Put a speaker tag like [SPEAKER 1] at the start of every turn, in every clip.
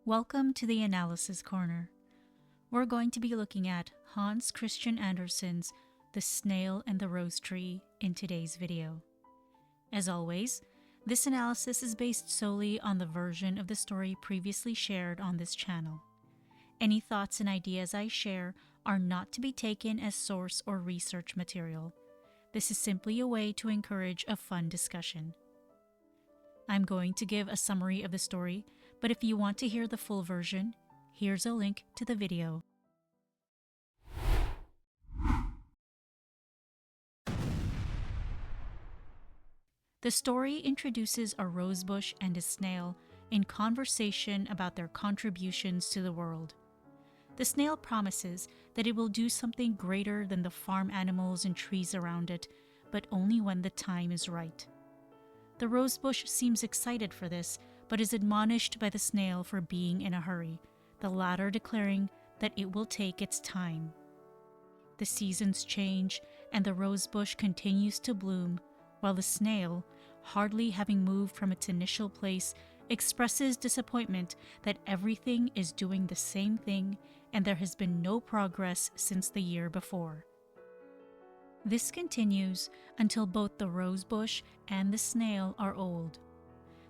[SPEAKER 1] Welcome to the Analysis Corner. We're going to be looking at Hans Christian Andersen's The Snail and the Rose Tree in today's video. As always, this analysis is based solely on the version of the story previously shared on this channel. Any thoughts and ideas I share are not to be taken as source or research material. This is simply a way to encourage a fun discussion. I'm going to give a summary of the story, but if you want to hear the full version, here's a link to the video. The story introduces a rosebush and a snail in conversation about their contributions to the world. The snail promises that it will do something greater than the farm animals and trees around it, but only when the time is right. The rosebush seems excited for this, but is admonished by the snail for being in a hurry, the latter declaring that it will take its time. The seasons change, and the rosebush continues to bloom, while the snail, hardly having moved from its initial place, expresses disappointment that everything is doing the same thing and there has been no progress since the year before. This continues until both the rosebush and the snail are old.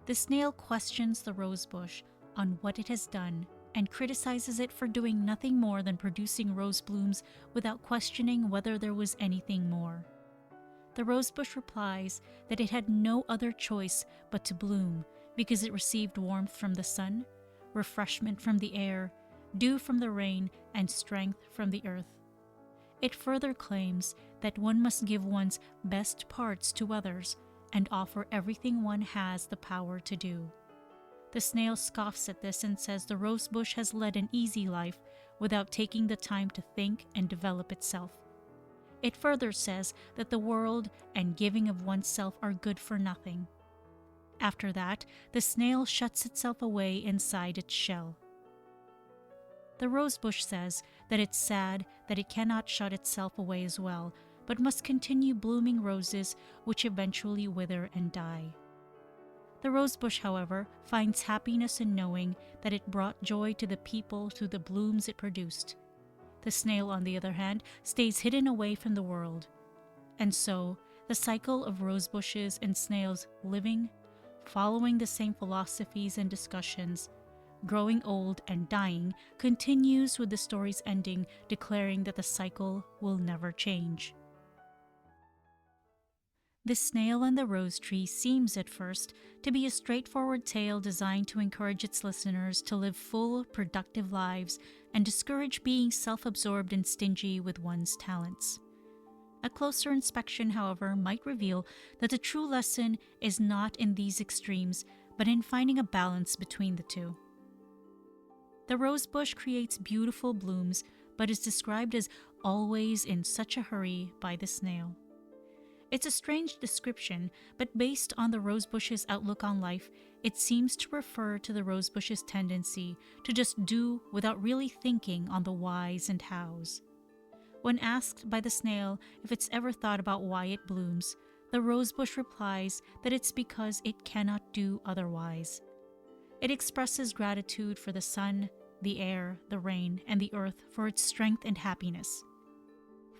[SPEAKER 1] The snail questions the rosebush on what it has done and criticizes it for doing nothing more than producing rose blooms without questioning whether there was anything more. The rosebush replies that it had no other choice but to bloom because it received warmth from the sun, refreshment from the air, dew from the rain, and strength from the earth. It further claims that one must give one's best parts to others and offer everything one has the power to do. The snail scoffs at this and says the rosebush has led an easy life without taking the time to think and develop itself. It further says that the world and giving of oneself are good for nothing. After that, the snail shuts itself away inside its shell. The rosebush says that it's sad that it cannot shut itself away as well, but must continue blooming roses which eventually wither and die. The rosebush, however, finds happiness in knowing that it brought joy to the people through the blooms it produced. The snail, on the other hand, stays hidden away from the world. And so, the cycle of rosebushes and snails living, following the same philosophies and discussions, growing old and dying, continues with the story's ending declaring that the cycle will never change. The Snail and the Rose Tree seems at first to be a straightforward tale designed to encourage its listeners to live full, productive lives and discourage being self-absorbed and stingy with one's talents. A closer inspection, however, might reveal that the true lesson is not in these extremes, but in finding a balance between the two. The rosebush creates beautiful blooms, but is described as always in such a hurry by the snail. It's a strange description, but based on the rosebush's outlook on life, it seems to refer to the rosebush's tendency to just do without really thinking on the whys and hows. When asked by the snail if it's ever thought about why it blooms, the rosebush replies that it's because it cannot do otherwise. It expresses gratitude for the sun, the air, the rain, and the earth for its strength and happiness.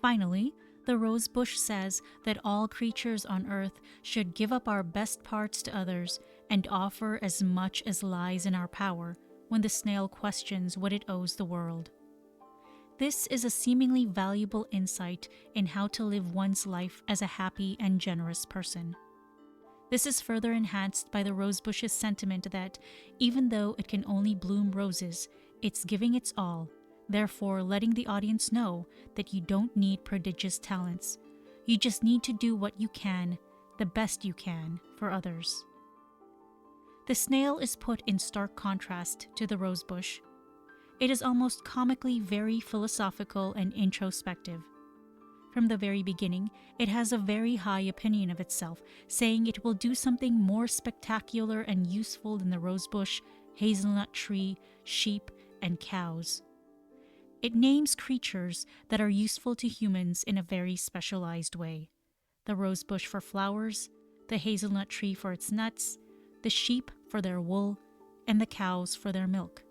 [SPEAKER 1] Finally, the rosebush says that all creatures on earth should give up our best parts to others and offer as much as lies in our power when the snail questions what it owes the world. This is a seemingly valuable insight in how to live one's life as a happy and generous person. This is further enhanced by the rosebush's sentiment that, even though it can only bloom roses, it's giving its all, therefore letting the audience know that you don't need prodigious talents. You just need to do what you can, the best you can, for others. The snail is put in stark contrast to the rosebush. It is almost comically very philosophical and introspective. From the very beginning, it has a very high opinion of itself, saying it will do something more spectacular and useful than the rosebush, hazelnut tree, sheep, and cows. It names creatures that are useful to humans in a very specialized way. The rosebush for flowers, the hazelnut tree for its nuts, the sheep for their wool, and the cows for their milk.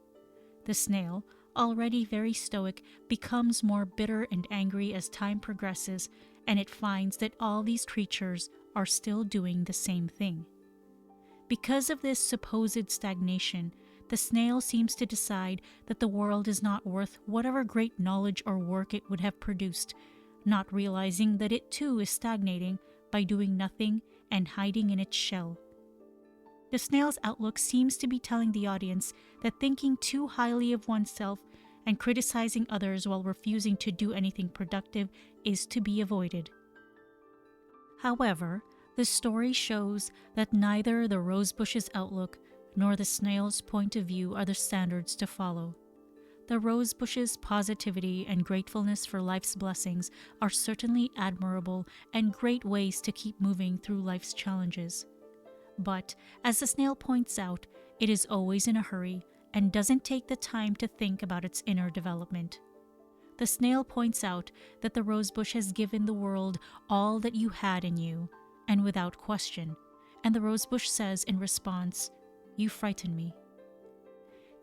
[SPEAKER 1] The snail, already very stoic, becomes more bitter and angry as time progresses, and it finds that all these creatures are still doing the same thing. Because of this supposed stagnation, the snail seems to decide that the world is not worth whatever great knowledge or work it would have produced, not realizing that it too is stagnating by doing nothing and hiding in its shell. The snail's outlook seems to be telling the audience that thinking too highly of oneself and criticizing others while refusing to do anything productive is to be avoided. However, the story shows that neither the rosebush's outlook nor the snail's point of view are the standards to follow. The rosebush's positivity and gratefulness for life's blessings are certainly admirable and great ways to keep moving through life's challenges. But, as the snail points out, it is always in a hurry and doesn't take the time to think about its inner development. The snail points out that the rosebush has given the world all that you had in you, and without question, and the rosebush says in response, "You frighten me."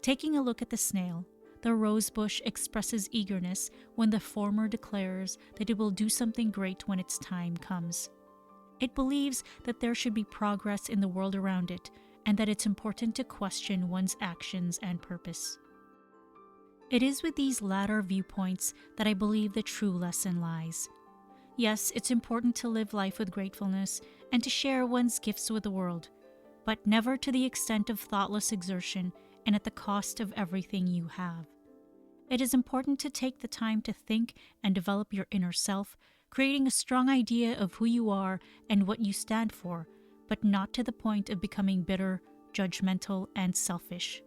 [SPEAKER 1] Taking a look at the snail, the rosebush expresses eagerness when the former declares that it will do something great when its time comes. It believes that there should be progress in the world around it, and that it's important to question one's actions and purpose. It is with these latter viewpoints that I believe the true lesson lies. Yes, it's important to live life with gratefulness and to share one's gifts with the world, but never to the extent of thoughtless exertion and at the cost of everything you have. It is important to take the time to think and develop your inner self, creating a strong idea of who you are and what you stand for, but not to the point of becoming bitter, judgmental, and selfish.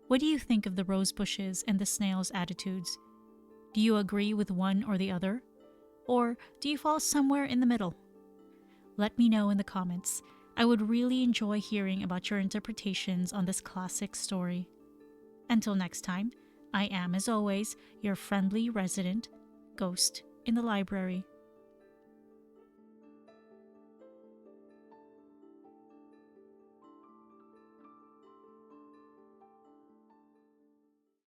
[SPEAKER 1] What do you think of the rosebush's and the snail's attitudes? Do you agree with one or the other? Or do you fall somewhere in the middle? Let me know in the comments. I would really enjoy hearing about your interpretations on this classic story. Until next time, I am, as always, your friendly resident ghost in the library.